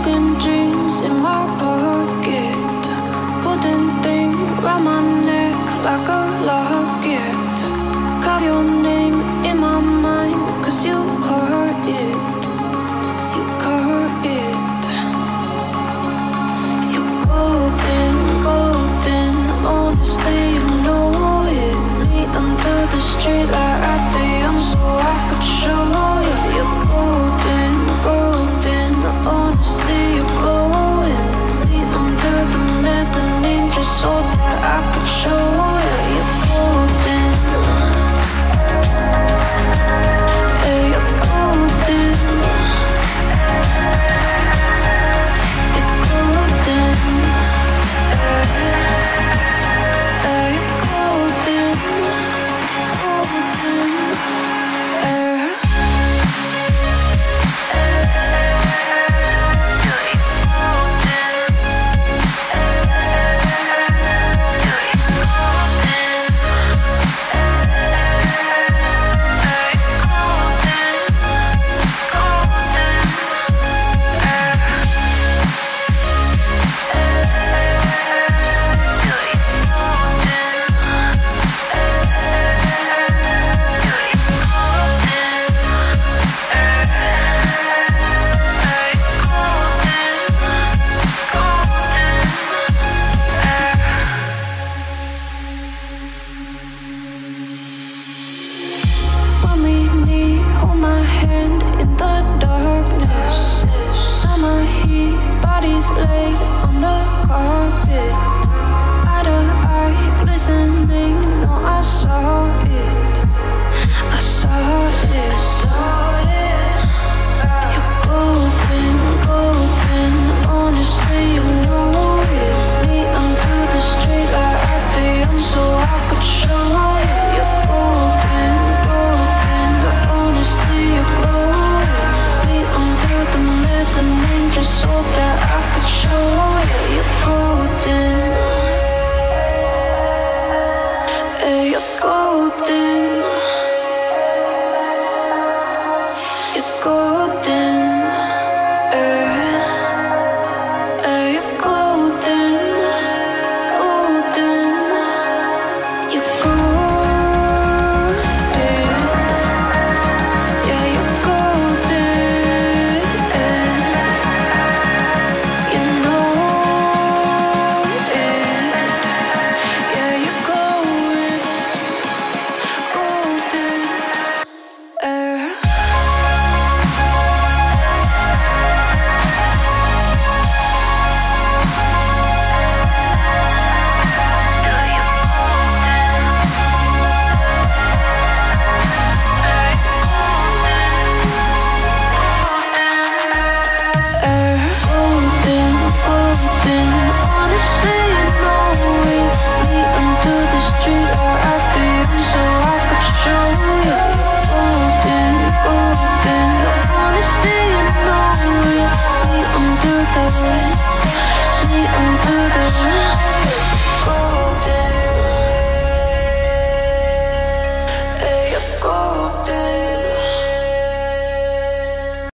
broken dreams in my pocket. Golden thing round my neck like a locket. Carve your name in my mind, 'cause you caught it. You caught it. You're golden, golden. Honestly, you know it. Meet under the street light at the so I could show you. You're golden, golden. Honestly, you're glowing. Meet under the mezzanine just so that I could show you. You're golden. Yeah, you're golden. You're golden. Yeah, you're golden. Golden. Bodies laid on the carpet. Eye to eye, glistening. No, I saw it. I saw it. You're golden, golden. Honestly, you know it. Me under the street light at the so I could show you. You're golden, golden. Honestly, you're glowing. Me under the mezzanine just so that I could show you. You're golden. Yeah, you're golden. day.